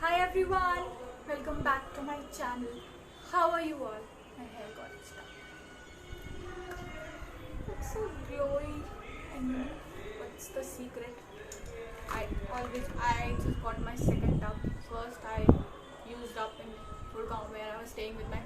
Hi everyone, welcome back to my channel. How are you all? My hair got stuck. It's so glowy and what's the secret? I just got my second tub. First I used up in Gurgaon where I was staying with my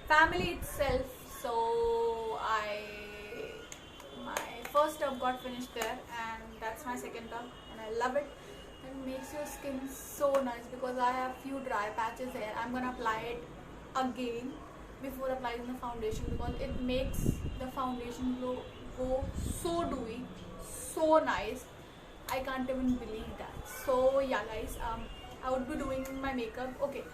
family itself. So my first tub got finished there and that's my second tub and I love it. It makes your skin so nice because I have few dry patches here. I'm gonna apply it again before applying the foundation because it makes the foundation glow go so dewy, so nice. I can't even believe that. So yeah guys, I would be doing my makeup. Okay,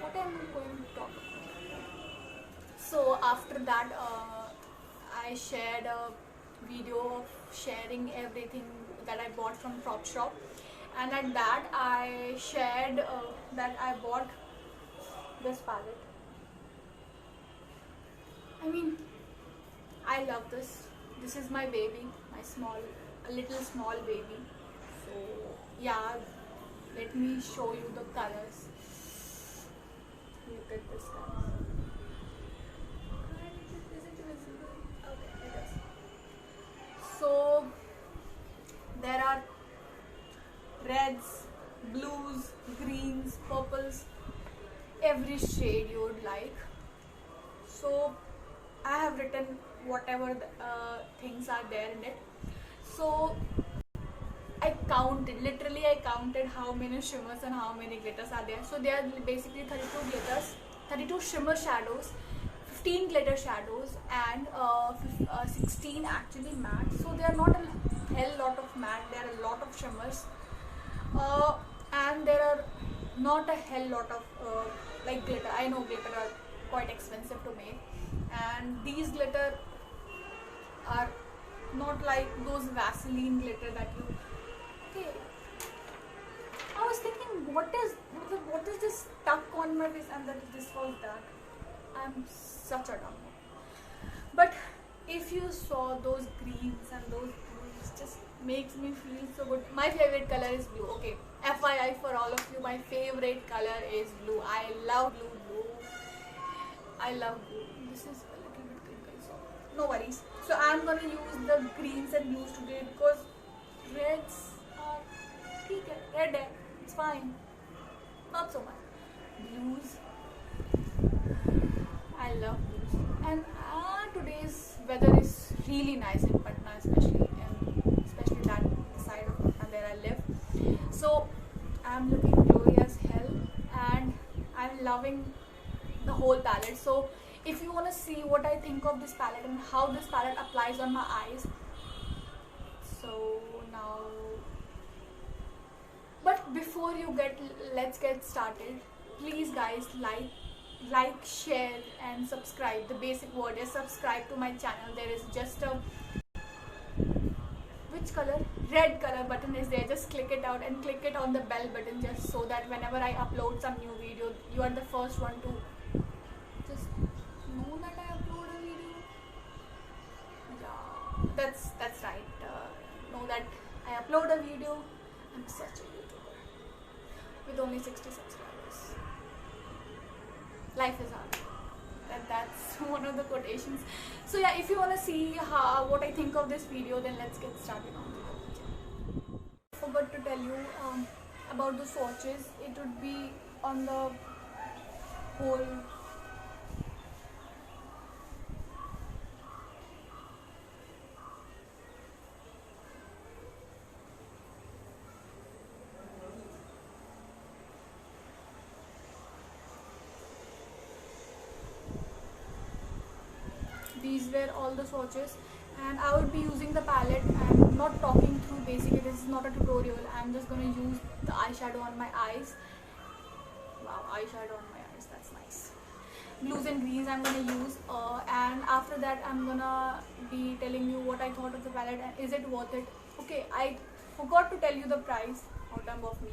what am I going to talk about? So after that I shared a video of sharing everything that I bought from Topshop, and at that I shared that I bought this palette. I mean, I love this. This is my baby, a little small baby. So yeah, let me show you the colors. Look at this color. Is it visible? Okay, it is. So there are reds, blues, greens, purples, every shade you would like. So I have written whatever things are there in it. So literally I counted how many shimmers and how many glitters are there. So there are basically 32 glitters, 32 shimmer shadows, 15 glitter shadows, and 16 actually matte. So there are not a hell lot of matte, there are a lot of shimmers, and there are not a hell lot of like glitter. I know glitter are quite expensive to make, and these glitter are not like those Vaseline glitter that you. Okay, I was thinking, what is this stuck on my face, and that this was that. I'm such a dumb one. But if you saw those greens and those blues, just makes me feel so good. My favorite color is blue. Okay, FYI for all of you, my favorite color is blue. I love blue. I love blue. This is a little bit crinkly, so no worries. So I'm gonna use the greens and blues today because reds are red, it's fine, not so much. Blues, I love blues, and today's weather is really nice in Patna, especially that side of Patna where I live. So I'm looking glowy as hell, and I'm loving the whole palette. So if you want to see what I think of this palette and how this palette applies on my eyes, so now, but before let's get started. Please guys, like, share and subscribe. The basic word is subscribe to my channel. There is just a which color? Red color button is there. Just click it out and click it on the bell button, just so that whenever I upload some new video, you are the first one to just know that I upload a video. Yeah, that's right. Know that I upload a video. I'm such a YouTuber with only 60 subscribers. Life is hard. That's one of the quotations. So yeah, if you want to see what I think of this video, then let's get started on the video. I forgot to tell you about the swatches. It would be on the whole. These were all the swatches, and I would be using the palette and not talking through. Basically, this is not a tutorial. I'm just gonna use the eyeshadow on my eyes. Wow, eyeshadow on my eyes, that's nice. Blues and greens I'm gonna use, and after that I'm gonna be telling you what I thought of the palette and is it worth it. Okay, I forgot to tell you the price. How dumb of me,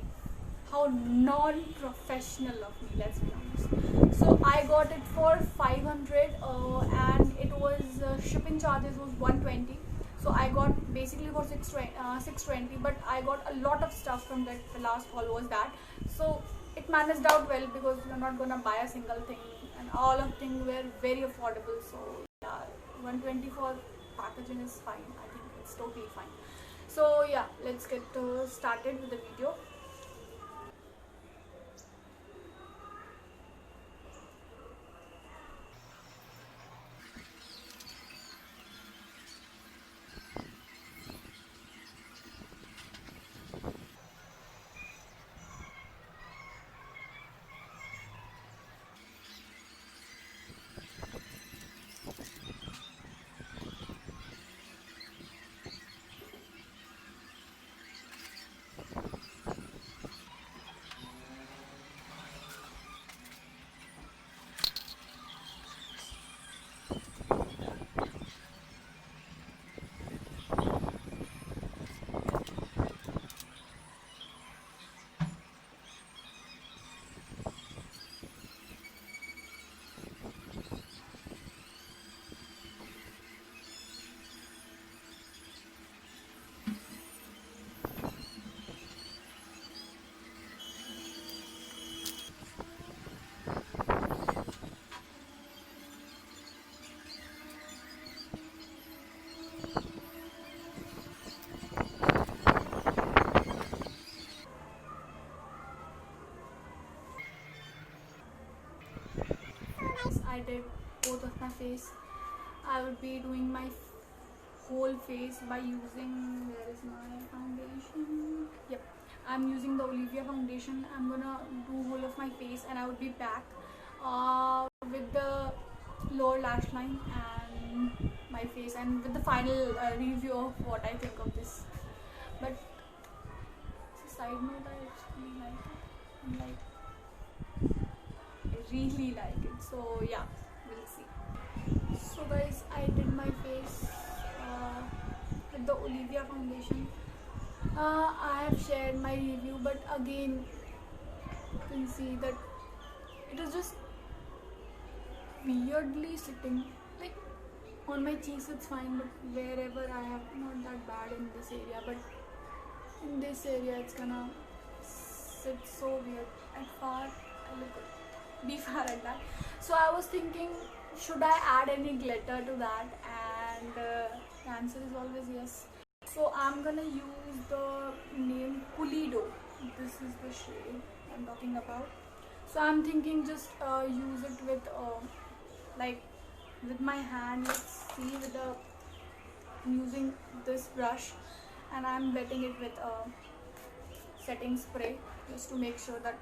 how non-professional of me, let's be honest. So I got it for 500 and it was shipping charges was 120. So I got basically for 620, but I got a lot of stuff from that. The last haul was that. So it managed out well because you're not gonna buy a single thing, and all of things were very affordable. So yeah, 120 for packaging is fine. I think it's totally fine. So yeah, let's get started with the video. I did both of my face. I would be doing my whole face by using, where is my foundation? Yep, I'm using the Olivia foundation. I'm gonna do whole of my face, and I would be back with the lower lash line and my face, and with the final review of what I think of this. But it's a side note, I actually like it. I'm like, I really like it. So yeah, we'll see. So guys, I did my face with the Olivia foundation. I have shared my review, but again you can see that it is just weirdly sitting. Like on my cheeks it's fine, but wherever I have, not that bad in this area, but in this area it's gonna sit so weird. At far, I look be far at that. So I was thinking, should I add any glitter to that? And the answer is always yes. So I'm gonna use the name Pulido. This is the shade I'm talking about. So I'm thinking just use it with like with my hand. Let's see, with the, I'm using this brush and I'm wetting it with a setting spray just to make sure that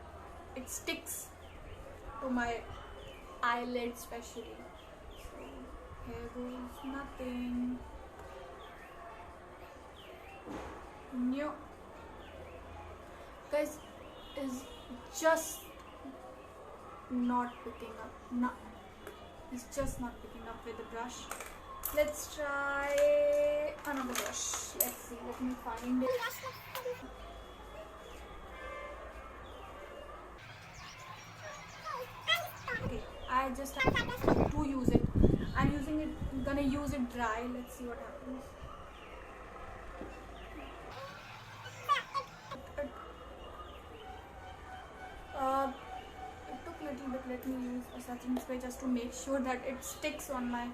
it sticks to my eyelid especially. So here goes nothing. No, guys, is just not picking up. No, it's just not picking up with the brush. Let's try another brush. Let's see. Let me find it. Okay, I just have to use it. I'm using it. Gonna use it dry. Let's see what happens. It took little bit. Let me use a setting spray just to make sure that it sticks on my.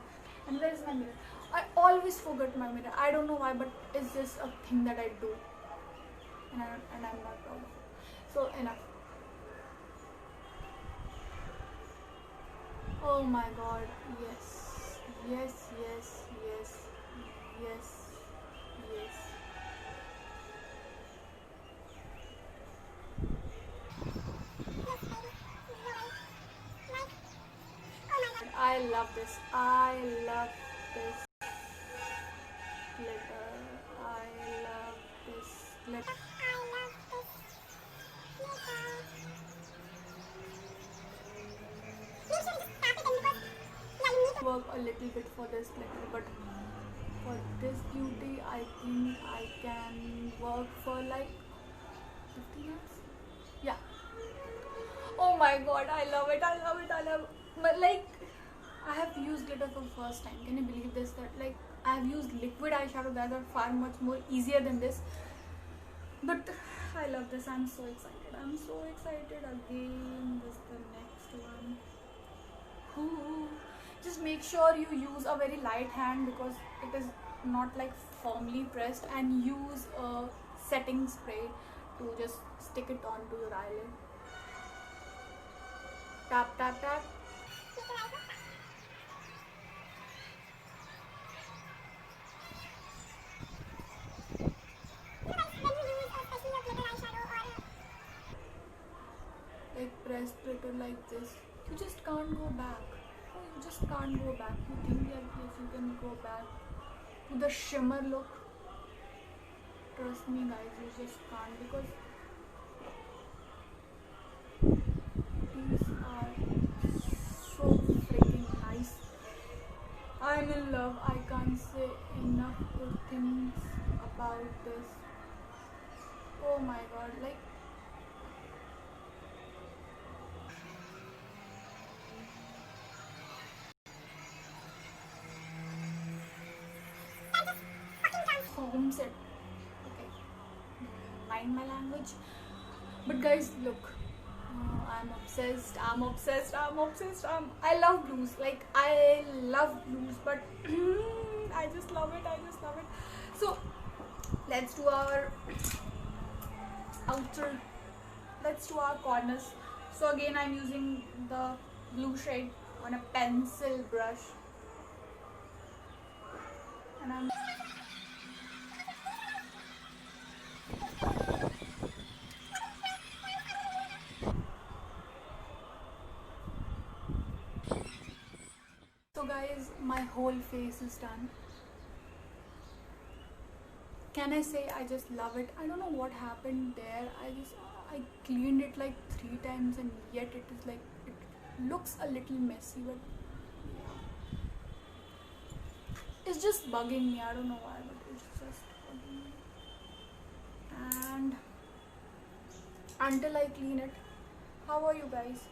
And where is my mirror? I always forget my mirror. I don't know why, but it's just a thing that I do, and I'm not proud of it. So enough. Oh my god, yes, yes, yes, yes, yes, yes. I love this. I love this glitter. I love this glitter. Work a little bit for this glitter, but for this beauty I think I can work for like 50 minutes. Yeah. Oh my god, I love it, I love it, I love it. But like, I have used glitter for the first time. Can you believe this? That like I have used liquid eyeshadow that are far much more easier than this. But I love this. I'm so excited. I'm so excited. Again, this is the next one. Ooh. Just make sure you use a very light hand because it is not like firmly pressed, and use a setting spray to just stick it onto your eyelid. Tap, tap, tap. Like press it like this. You just can't go back. Oh, you just can't go back. You think that yes, you can go back to the shimmer look. Trust me, guys, you just can't because these are so freaking nice. I'm in love. I can't say enough good things about this. Oh my god, like foams it. Okay, mind my language. But guys, look, I'm obsessed. I'm obsessed. I'm obsessed. I love blues. Like I love blues, but I just love it. I just love it. So let's do our outer. Let's do our corners. So again, I'm using the blue shade on a pencil brush, and I'm. So guys, my whole face is done. Can I say I just love it? I don't know what happened there. I cleaned it like 3 times, and yet it is like it looks a little messy, but it's just bugging me. I don't know why, but it's just bugging me. And until I clean it, how are you guys?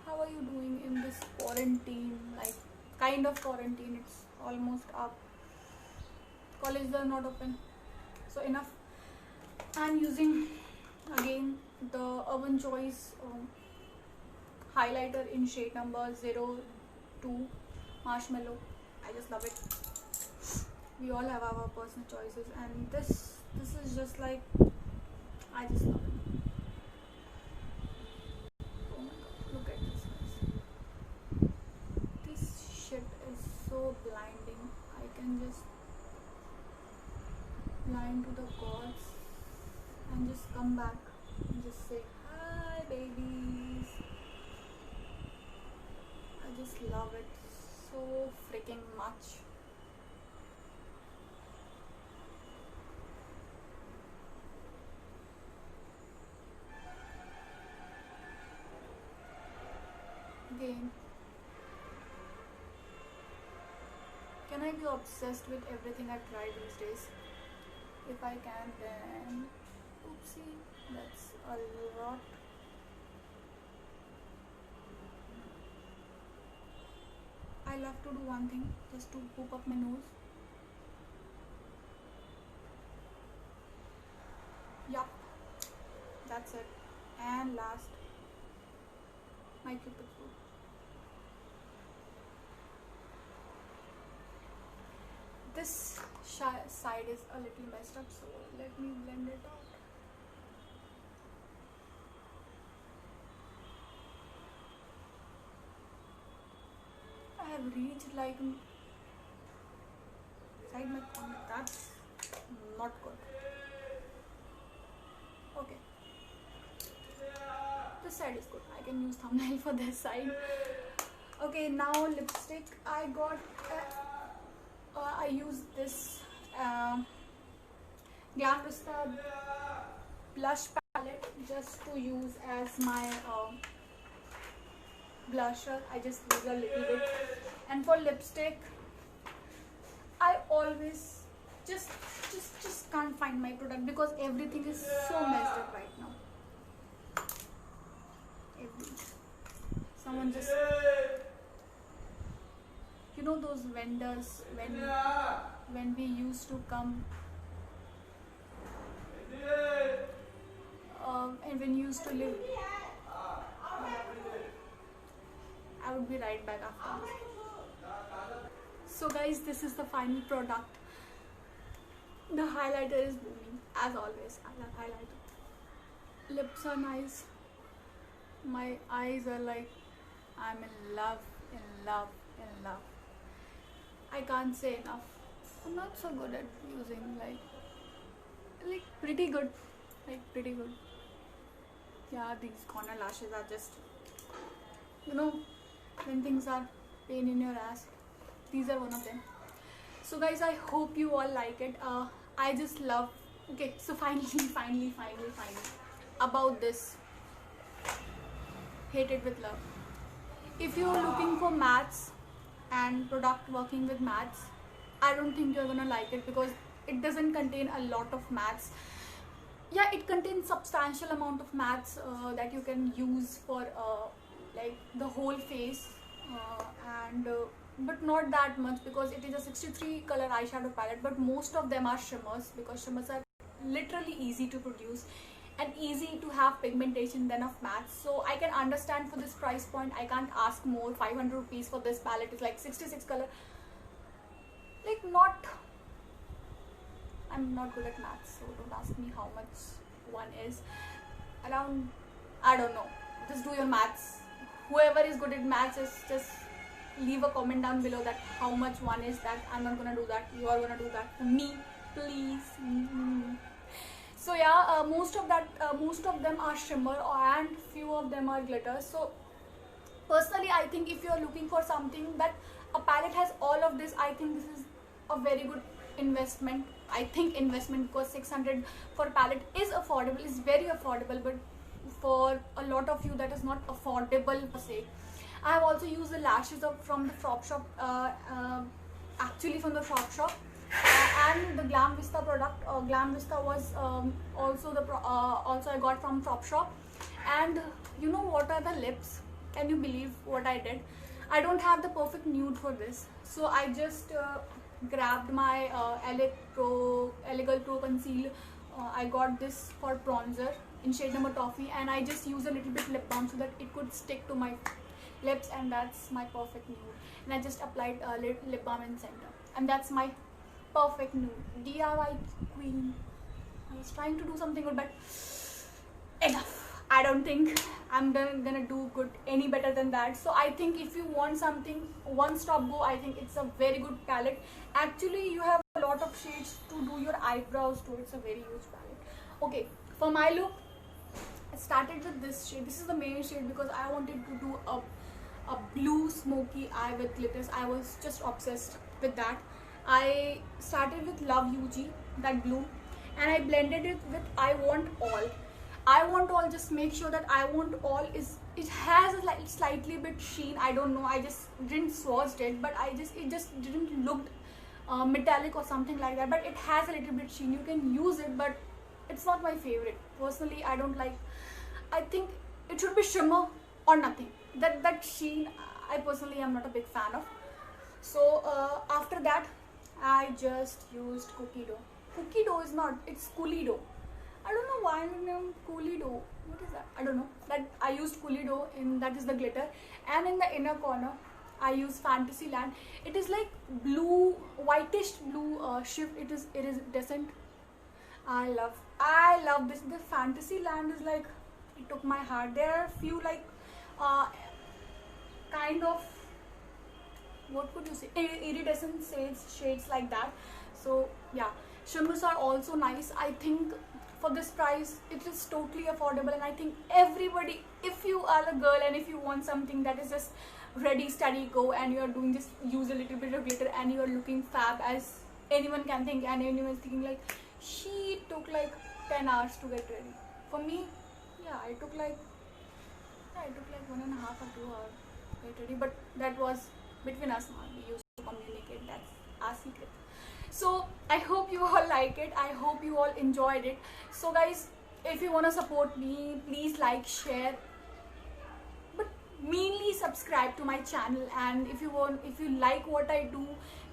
How are you doing in this quarantine? Like kind of quarantine. It's almost up. Colleges are not open, so enough. I'm using again the Urban Choice highlighter in shade number 02 Marshmallow. I just love it. We all have our personal choices, and this is just like I just love it. Oh my god, look at this, guys. This shit is so blinding. I can just blind to the gods and just come back and just say hi babies. I just love it so freaking much. Again, can I be obsessed with everything I try these days? If I can, then oopsie, that's a lot. I love to do one thing, just to poop up my nose. Yup, that's it. And last, my cupid food. This side is a little messed up, so let me blend it out. I have reached like inside my corner. That's not good. Okay, this side is good. I can use thumbnail for this side. Okay, now lipstick. I got I use this Glamorista blush palette just to use as my blusher. I just use a little bit. And for lipstick, I always just can't find my product because everything is so messed up right now. Someone just, you know, those vendors when we used to come used to live. I would be right back after this. So guys, this is the final product. The highlighter is booming as always. I love highlighter. Lips are nice. My eyes are like, I'm in love, in love, in love. I can't say enough. I'm not so good at using like pretty good, pretty good. Yeah, these corner lashes are just, when things are pain in your ass, these are one of them. So guys, I hope you all like it. I just love. Okay, so finally, about this Hate It With Love. If you're looking for mattes and product working with mattes, I don't think you're gonna like it because it doesn't contain a lot of mattes. Yeah, it contains substantial amount of mattes that you can use for like the whole face, but not that much because it is a 63 color eyeshadow palette. But most of them are shimmers because shimmers are literally easy to produce and easy to have pigmentation than of mattes. So I can understand for this price point I can't ask more. 500 rupees for this palette is like 66 color. Like, I'm not good at maths, so don't ask me how much one is. Around, I don't know, just do your maths. Whoever is good at maths is just leave a comment down below that how much one is. That I'm not gonna do that, you are gonna do that for me, please. So yeah, most of them are shimmer and few of them are glitter. So personally, I think if you are looking for something that a palette has all of this, I think this is a very good investment. I think investment, because 600 for palette is affordable, is very affordable, but for a lot of you that is not affordable per se. I have also used the lashes from the Frop Shop, actually from the Frop Shop, and the Glam Vista product. Glam Vista was also I got from Frop Shop. And you know what are the lips? Can you believe what I did? I don't have the perfect nude for this, so I just grabbed my Elegant Pro Conceal. I got this for bronzer in shade number Toffee, and I just used a little bit lip balm so that it could stick to my lips, and that's my perfect nude. And I just applied lip balm in center, and that's my perfect nude. DIY queen. I was trying to do something good, but enough. I don't think I'm gonna do good any better than that. So I think if you want something one stop go, I think it's a very good palette. Actually, you have a lot of shades to do your eyebrows too. It's a very huge palette. Okay, for my look, I started with this shade. This is the main shade because I wanted to do a blue smoky eye with glitters. I was just obsessed with that. I started with Love UG, that blue, and I blended it with I Want All. I Want All, just make sure that I Want All it has a slightly bit sheen. I don't know, I just didn't swatched it, but it just didn't look metallic or something like that, but it has a little bit sheen. You can use it, but it's not my favorite. Personally, I don't like. I think it should be shimmer or nothing. That sheen, I personally am not a big fan of. So after that, I just used Cookie Dough. Cookie Dough is not, it's Coolie Dough. I don't know why I'm named Coolie Dough. What is that? I don't know. That I used Coolie Dough that is the glitter, and in the inner corner I use Fantasyland. It is like blue, whitish blue shift. It is decent. I love this. The Fantasyland is like, it took my heart. There are a few like kind of, what could you say, iridescent shades like that. So yeah, shimmers are also nice. I think for this price it is totally affordable, and I think everybody, if you are a girl and if you want something that is just ready, steady, go, and you are doing, just use a little bit of glitter and you are looking fab, as anyone can think, and anyone is thinking like, she took like 10 hours to get ready. For me, yeah, I took like 1.5 or 2 hours to get ready, but that was between us now. We used to communicate, that's our secret. So I hope you all like it. I hope you all enjoyed it. So guys, if you want to support me, please like, share, but mainly subscribe to my channel. And if you like what I do,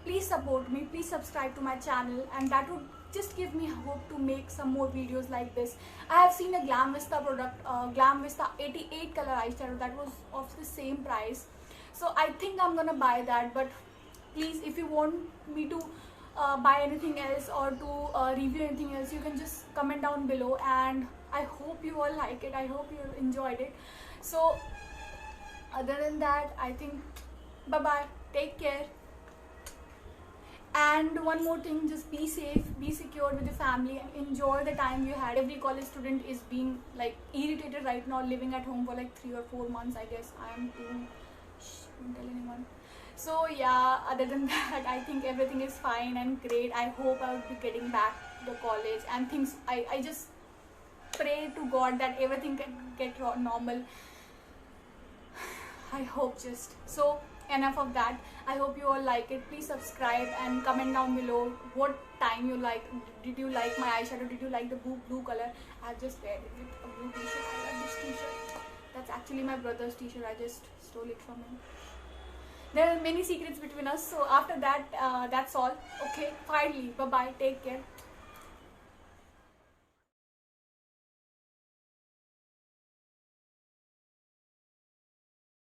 please support me, please subscribe to my channel, and that would just give me hope to make some more videos like this. I have seen a Glam Vista product, Glam Vista 88 color eyeshadow that was of the same price, so I think I'm gonna buy that. But please, if you want me to buy anything else or to review anything else, you can just comment down below, and I hope you all like it. I hope you enjoyed it. So other than that, I think bye bye, take care. And one more thing, just be safe, be secure with your family, and enjoy the time you had. Every college student is being like irritated right now, living at home for like 3 or 4 months, I guess. I am too, don't tell anyone. So yeah, other than that, I think everything is fine and great. I hope I will be getting back to the college and things. I just pray to God that everything can get normal. I hope just. So enough of that. I hope you all like it. Please subscribe and comment down below what time you like. Did you like my eyeshadow? Did you like the blue color? I've just paired it with a blue t-shirt. I love this t-shirt. That's actually my brother's t-shirt. I just stole it from him. There are many secrets between us. So after that, that's all. Okay, finally, bye bye, take care.